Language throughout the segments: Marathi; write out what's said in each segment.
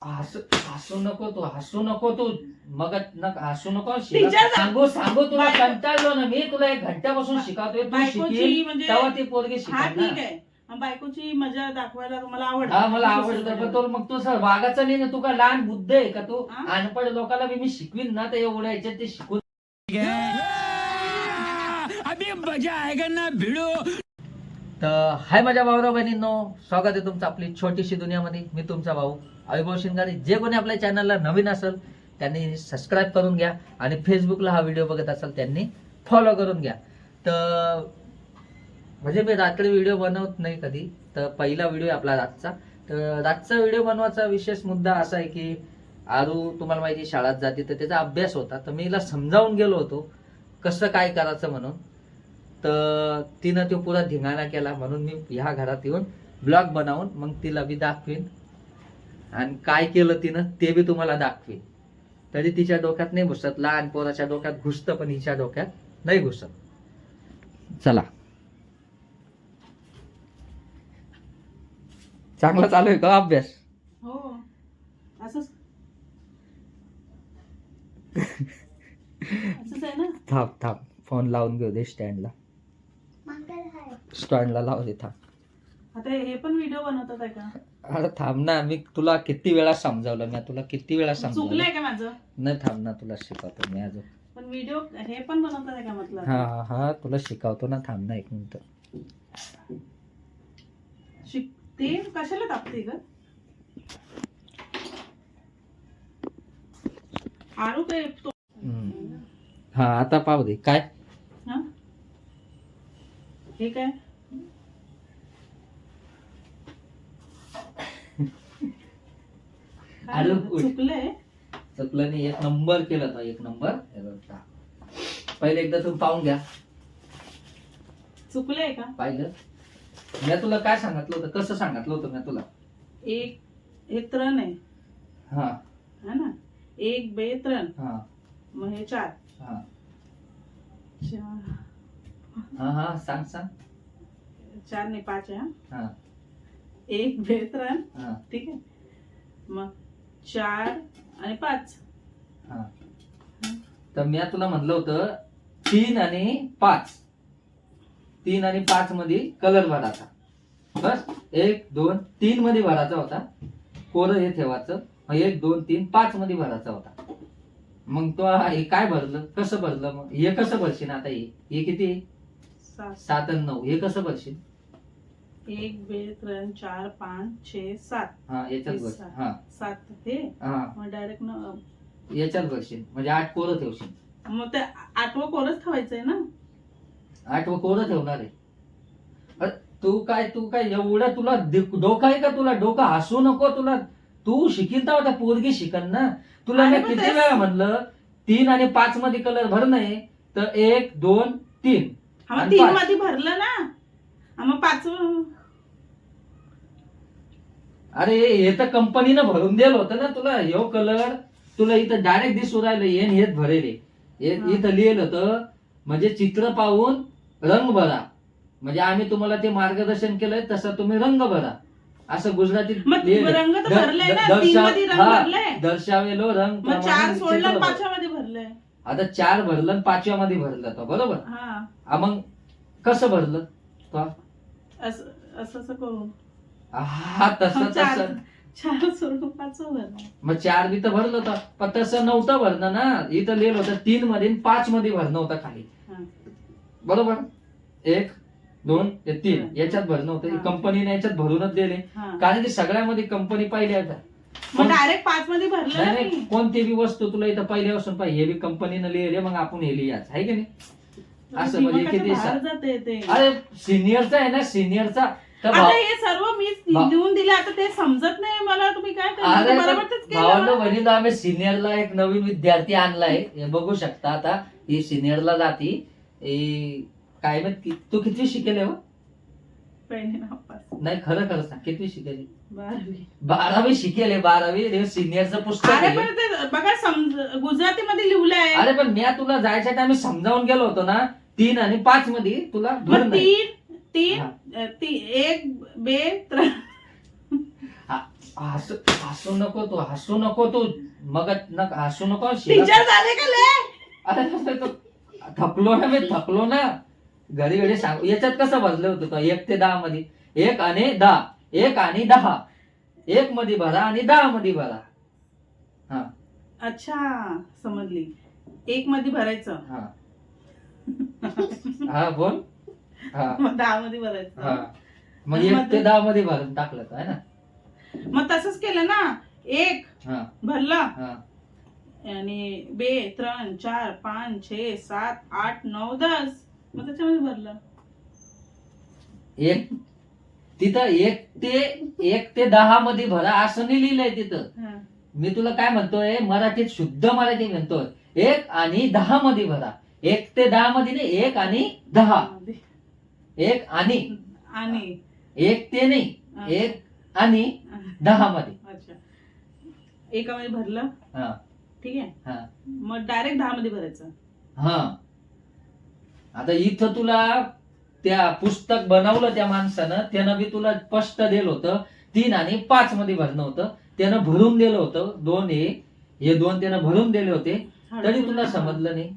हसू नको तू मग हसू नको. टीचर सांगू तुला कंटाळलो ना मी. तुला 1 घंट्यापासून शिकवतोय. तू शिकेल म्हणजे तेव्हा ती पोरगी हा शिकेल ठीक आहे. बायकोची मजा दाखवायला तुम्हाला हा आवडतं. मला आवडतं. पण तो मग तू सर वागाचा नाही ना. तू का लहान बुद्ध आहे का? तू हा? अनपढ लोकांना मी शिकवीन ना तर एवढ्या याच्यात ते शिकून अभी मजा आएगा ना भिड़ो. तर हाय माझ्या भाऊराव बहिणींनो, स्वागत आहे तुमचं आपली छोटीशी दुनियामध्ये. मी तुमचा भाऊ अविभाव शिंगारे. जे कोणी आपल्या चॅनलला नवीन असेल त्यांनी सबस्क्राईब करून घ्या आणि फेसबुकला हा व्हिडिओ बघत असाल त्यांनी फॉलो करून घ्या. तर म्हणजे मी रात्री व्हिडिओ बनवत नाही कधी. तर पहिला व्हिडिओ आहे आपला रातचा. तर रातचा व्हिडिओ बनवायचा विशेष मुद्दा असा आहे की आरू तुम्हाला माहिती शाळेत जाते तर त्याचा अभ्यास होता. तर मी हिला समजावून गेलो होतो कसं काय करायचं म्हणून. तर तिनं तो पुरा धिंगाणा केला. म्हणून मी ह्या घरात येऊन ब्लॉग बनवून मग तिला बी दाखवीन आणि काय केलं तिनं ते बी तुम्हाला दाखवीन. तरी तिच्या डोक्यात नाही घुसत. लहान पोराच्या डोक्यात घुसतं पण हिच्या डोक्यात नाही घुसत. चला, चांगला चालू आहे का अभ्यास? हो असंच आहे ना. थांब फोन लावून घेऊ दे स्टँडला लावू दे. थांब आता हे पण व्हिडिओ बनवतात आहे का? अरे थांब ना. मी तुला किती वेळा समजावलं. चुकलंय का माझं? नाही थांब ना, तुला शिकवतो मी अजून. पण व्हिडिओ हे पण बनवतात आहे का म्हटलं? हा तुला शिकवतो ना. थांब ना 1 मिनिट. ते कशाला तापते ग? आरू काय हा आता पाहू दे काय. हा हे काय? आरू, चुकलंय. चुकलं नाही. 1 नंबर केला तो. 1 नंबर. पहिले एकदा तुम्ही पाहून घ्या. चुकलंय का? पाहिलं मी तुला काय सांगितलं होतं? कसं सांगितलं होतं मी तुला? एक हे तरण आहे हा है ना. 1 2 3 हा मग हे 4 हा 4 हा सांग 4 नाही 5 आहे. हा 1 2 3 हा ठीक आहे. मग 4 आणि 5. हा. तर मी तुला म्हणलं होतं 3 आणि 5. 3 आणि 5 मध्ये कलर भरायचा. बस 1 2 3 मध्ये भरायचा होता. कोरं हे ठेवायचं. 1 2 3 5 मध्ये भरायचा होता. मग तो हे काय भरलं? कसं भरलं? मग हे कसं भरशील आता? हे किती? 7 आणि 9. हे कसं भरशील? 1 2 3 4 5 6 7. हा याच्यात भर. हा 7 हे हा मग डायरेक्ट याच्यात भरशील म्हणजे 8 कोरं ठेवशील. मग ते 8वं कोरच ठेवायचंय ना. 8 कोरं ठेवणार आहे. अरे तू काय एवढं तुला डोकं आहे का? तुला डोकं हसू नको. तुला तू शिकील तर त्या पोरगी शिकन ना. तुला मी किती वेळा म्हणलं 3 आणि 5 मध्ये कलर भरणं आहे. तर 1 2 3 मग 3 मध्ये भरलं ना. मग 5. अरे हे तर कंपनीनं भरून दिलं होतं ना तुला. ह्यो कलर तुला इथं डायरेक्ट दिसू राहिलं. हेच भरेल. इथं लिहिलं होतं म्हणजे चित्र पाहून रंग भरा. म्हणजे आम्ही तुम्हाला ते मार्गदर्शन केलंय तसं तुम्ही रंग भरा असं गुजरातीत रंग तर भरलाय ना. 3 मध्ये रंग भरलाय. दर्शावेलो रंग. मग 4 सोडलं 5 मध्ये भरलंय. आता 4 भरलं आणि 5व्या मध्ये भरलं तो. बरोबर. हा मग कसं भरलं तो? असं करून हा तसं 4 सोडून 5 भरलं. मग 4 बी तर भरलं होतं. पण तसं नव्हतं भरणं ना. इथं लिहिलं होतं 3 मध्ये 5 मध्ये भरणं होतं खाली. बरोबर. 1 2 3 याच्यात भरणं होतं. कंपनीने याच्यात भरूनच दिले. कारण की सगळ्यामध्ये कंपनी पहिल्या मग डायरेक्ट 5 मध्ये भरलं नाही. कोणती बी वस्तू तुला इथं पहिल्यापासून पाहिजे. हे बी कंपनीनं लिहिले मग आपण हे लिहायचं आहे की नाही. असं म्हणजे किती. अरे सिनियरचा आहे ना. सिनियरचा हे सर्व मी लिहून दिले. आता ते समजत नाही मला. तुम्ही काय भावांनो बहिणीला आम्ही सिनियरला एक नवीन विद्यार्थी आणलाय. हे बघू शकता. आता ही सिनियरला जाती. काय माहित तू किती शिकेले? हो नाही खरं सांग किती शिकेली? 12वी शिकेले. 12वी सिनियरचं पुस्तक आहे. बघा गुजरातीमध्ये लिहिलंय. अरे पण मी तुला जायच्या टाइम समजावून गेलो होतो ना. 3 आणि 5 मध्ये तुला 3 1 2 3 हसू नको तू मग हसू नको शिला. टीचर झाले का ले? अरे तसं तो थकलो ना घरी घरी सांग. याच्यात कसं बसलं होतं का 1 ते 10 मध्ये 1 आणि 10 1 आणि 10 1 मध्ये भरा आणि 10 मध्ये भरा. हा अच्छा समजली. 1 मध्ये भरायचं हा हा बोल. हा मग 10 मध्ये हा भरायचं. मग 1 ते 10 मध्ये भरून टाकलं काय ना. मग तसंच केलं ना. 1 हा भरला हा आणि 2 3 4 5 6 7 8 9 10 मग त्याच्यामध्ये भरलं. एक तिथं 1 ते 10 मध्ये भरा असं नाही लिहिलंय तिथं. हा. मी तुला काय म्हणतोय मराठीत शुद्ध मराठी म्हणतोय 1 आणि 10 मध्ये भरा. 1 ते 10 मध्ये नाही 1 आणि 10 1 आणि आणि 1 ते नाही 1 आणि 10 मध्ये. अच्छा 1 मध्ये भरलं हा ठीक आहे. हा मग डायरेक्ट 10 मध्ये भरायचं. हा आता इथं तुला त्या पुस्तक बनवलं त्या माणसानं त्यानं बी तुला स्पष्ट दिलं होतं 3 आणि 5 मध्ये भरणं होतं. त्यानं भरून दिलं होतं 2 हे 2 त्यानं भरून दिले होते तरी तुला समजलं नाही.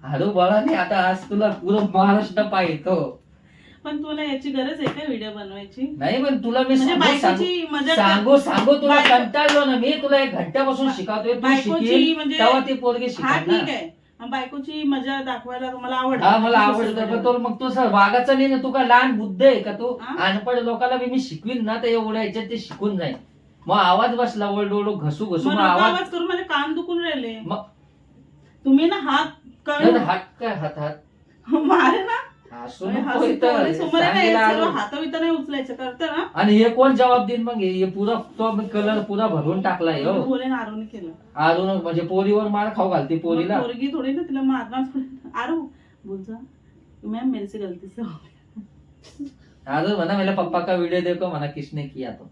हळू बाळा नाही. आता आज तुला पुरं महाराष्ट्र पाहितो. पण तुला याची गरज आहे का व्हिडिओ बनवायची? नाही पण तुला मी म्हणजे सांगू बायकोची मजा सांगू तुला बायको- कंटाळलो ना मी. तुला 1 घंट्यापासून शिकवतोय तू बायकोची शिकेल म्हणजे तेव्हा ती पोरगी हा शिकणार ठीक ना. आहे. बायकोची मजा दाखवायला तुम्हाला आवडतं. हा मला आवडतं पण तो मग तू वागाचा नाही ना. तू का लहान बुद्ध आहे का तू? हा? अनपड लोकांना बी मी शिकवीन ना तर एवढ्या ह्याच्यात ते शिकून जाईल. मग आवाज बसला ओरडू घसू मग मग नको आवाज आवाज करून माझे कान दुखून राहिले. मग तुम्ही ना हात नाही, करून हात काय हात मारे ना. हसू अरे नको हसू इथं. पोरे समोर आहे ना, हे सांगेला सर्व आलो. हात बित नाही उचलायचं करतं ना. आणि हे कोण जबाब देईन मग हे पुरा तो कलर पुरा भरून टाकलाय हो. बोले आरोने केलं. अजून म्हणजे पोरीवर मार खाऊ घालती पोरीला. मग पोरगी थोडी ना तिला मारणार थोडी. आरो बोलचा मॅम मेरे से गलती से हो गया. अजून म्हणा मला पप्पा का व्हिडिओ देखो म्हणा किसने किया तो.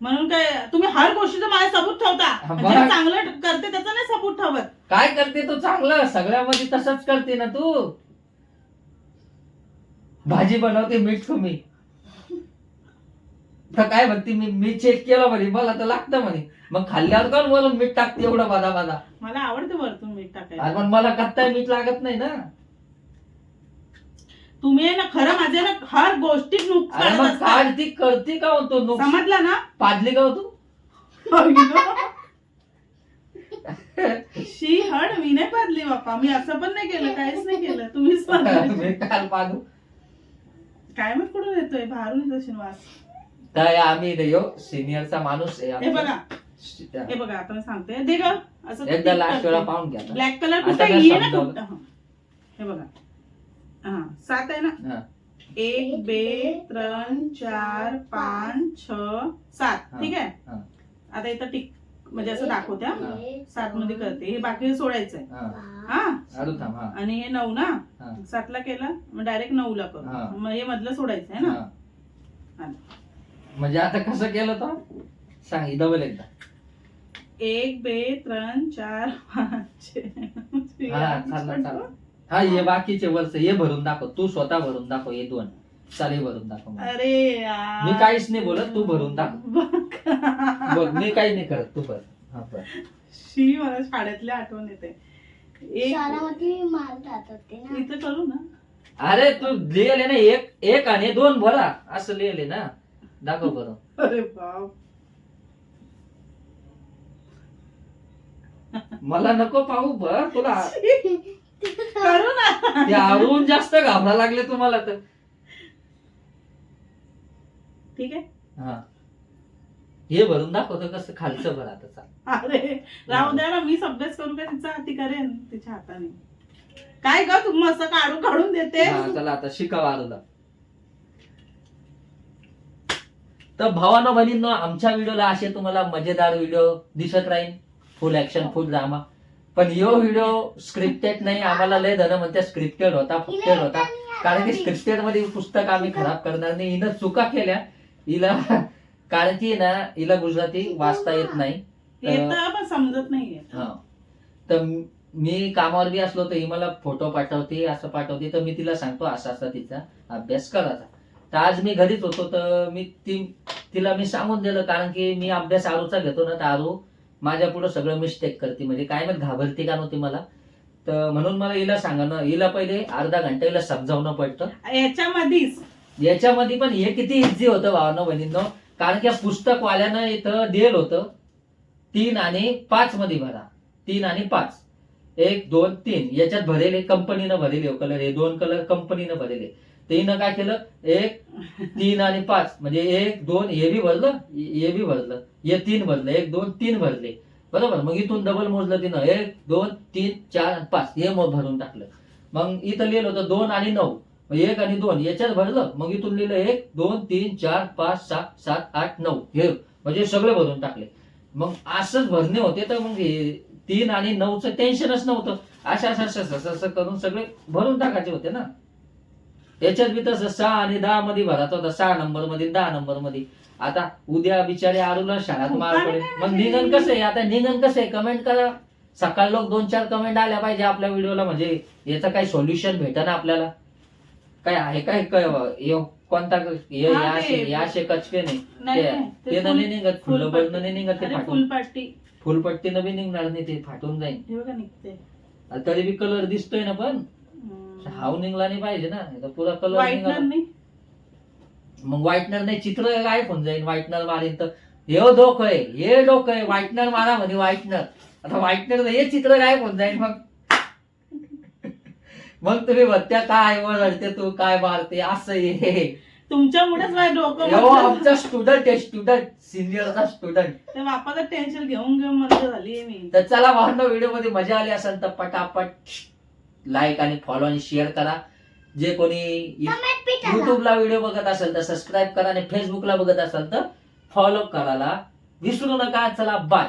म्हणून काय तुम्ही हर गोष्टीचं माझे सबूत ठेवता. हा, जे बरं. चांगलं करते त्याचं नाही सबूत ठेवत. काय करते तू चांगलं सगळ्यामध्ये तसंच करते ना तू. भाजी बनवते मीठ कमी तर काय म्हणते मी चेक केलं म्हणे मला तर लागतं म्हणे. मग खाल्ल्यावर कोण वरून मीठ टाकते एवढं बादा मला आवडते वरतून मीठ टाकायला. पण मला कत्ता मीठ लागत नाही ना. तुम्ही आहे ना खरं माझे ना हर गोष्टीत नुक अरे मग काय ती करते का होतो नुक समजलं ना. पाडली का हो तू. शी हड मी नाही पाडली बाप्पा. मी असं पण नाही केलं काहीच नाही केलं. तुम्हीच पाडलं. मी काल पाडू काय मग कुठून येतोय बाहेरून येतोय वास. काय आम्ही देयो सिनियरचा माणूस आहे हे आमचा. बघा हे बघा आता मी सांगते दे ग असं एकदा लास्ट वेळा पाहून घ्या आता. ब्लॅक कलर आता कुठे काय ये ना समजावलं? कुठं. हा. हे बघा हा 7 आहे ना. हा. 1 2 3 4 5 6 7 ठीक आहे. हा. आता इथं टिक म्हणजे असं दाखवते हा. 7 मध्ये करते. हे बाकी सोडायचंय हा. हा. अजून थांब हा. आणि हे 9 ना हा. 7 ला केलं मग डायरेक्ट 9 ला हा. करू. मग हे मधलं सोडायचं आहे ना. हा. म्हणजे आता कसं केलं तो सांग डबल एकदा. 1 2 3 4 5 हा चालला. हा हे बाकीचे वर्ष हे भरून दाखव. तू स्वतः भरून दाखव हे 2 चाले भरून दाखव मला. अरे यार. मी काहीच नाही बोलत तू भरून दाखव. बघ मी काही नाही करत तू भर. हा भर. शी मला शाळेतली आठवण येते. एक शाळामध्ये मार जातात ते ना. इथं करू ना. अरे तू लिहिले ना 1 आणि 2 भरा असं लिहिले ना. दाखव बरं. अरे बाप. मला नको पाहू बघ तुला करू ना. ते आवरून जास्त घाबरा लागले तुम्हाला तर. ठीक आहे. हा हे भरून दाखवतो कसं खालचं भर आता चाल. अरे राहू द्या ना मीच अभ्यास करू का तिचा हाती करेन तिच्या हाताने. काय ग तू असं काढून देते. हा, चला आता शिकावा आरूला. तर भावानो बहिणींनो आमच्या व्हिडिओला असे तुम्हाला मजेदार व्हिडिओ दिसत राहील. फुल ऍक्शन फुल ड्रामा. पण यो व्हिडिओ स्क्रिप्टेड नाही. आम्हाला लय जण म्हणते स्क्रिप्टेड होता फुकटेड होता. कारण की स्क्रिप्टेड मध्ये पुस्तक आम्ही खराब करणार नाही. हिनं चुका केल्या हिला कारण की ना हिला गुजराती वाचता येत नाही. येतं पण समजत नाहीये. हा तर मी कामावर बी असलो तर ही मला फोटो पाठवते असं पाठवते तर मी तिला सांगतो असा असा तिचा अभ्यास करायचा. तर आज मी घरीच होतो तर तिला मी सांगून दिलं, कारण की मी अभ्यास आरूचा घेतो ना, तर आरू माझ्या पुढे सगळं मिस्टेक करते, म्हणजे काय माहित घाबरते का नव्हती मला. तर म्हणून मला हिला सांगणं, हिला पहिले अर्धा घंटा हिला समजावणं पडतं. याच्यामध्ये पण हे किती इझी होतं भावांनो बहिणींनो, कारण की पुस्तकवाल्यानं इथं दिलं होतं 3 आणि 5 मध्ये भरा. 3 आणि 5, 1 2 3 याच्यात भरेले, कंपनीनं भरेले कलर, हे 2 कलर कंपनीनं भरेले. तिनं काय केलं, 1 3 आणि 5 म्हणजे 1 2 हे बी भरलं, हे बी भरलं, हे 3 भरलं, 1 2 3 भरले बरोबर. मग इथून डबल मोजलं तिनं, 1 2 3 4 5 हे भरून टाकलं. मग इथं लिहिलं होतं 2 आणि 9, 1 आणि 2 याच्यात भरलं. मग इथून लिहिलं 1 2 3 4 5 6 7 8 9 हे म्हणजे सगळे भरून टाकले. मग असंच भरणे होते, तर मग 3 आणि 9चं टेन्शनच नव्हतं. असं करून सगळे भरून टाकायचे होते ना. याच्यात बी तसं 6 आणि 10 मध्ये भरायचा होता, 6 नंबर मध्ये 10 नंबर मध्ये. आता उद्या बिचारे आरूला शाळेत मार पडेल, मग निघन कसं आहे, आता निघन कसं आहे कमेंट करा. सकाळ लोक 2-4 कमेंट आल्या पाहिजे आपल्या व्हिडिओला, म्हणजे याचं काही सोल्युशन भेटन आपल्याला. काय आहे काय कोणता असे कचके नाही ते नाही निघत, फुलं बदन नाही निघत, ते फाटून फुलपट्टीनं बी निघणार नाही, ते फाटून जाईल. तरी बी कलर दिसतोय ना, पण हाव निघला नाही पाहिजे ना, पुरा कलर निघाला. मग व्हाईटनर नाही, चित्र गायब होऊन जाईल. व्हाईटनर मारीन तर हे डोकं आहे व्हाईटनर मारा म्हणे व्हाईटनर. आता व्हाईटनर हे चित्र गायब होऊन जाईल. मग तुम्ही म्हणत्या काय वरडते तू, काय मारते, असं हे तुमच्यामुळेच डोकं आमचा स्टुडंट आहे, स्टुडंट सिनियरचा स्टुडंट. त्या बापाचं टेन्शन घेऊन घेऊन मंद झाली मी. तर चला भावना, व्हिडिओ मध्ये मजा आली असेल तर पटापट लाईक आणि फॉलो आणि शेअर करा. जे कोणी युट्यूबला व्हिडिओ बघत असेल तर सबस्क्राईब करा, आणि फेसबुकला बघत असेल तर फॉलो करायला विसरू नका. चला बाय.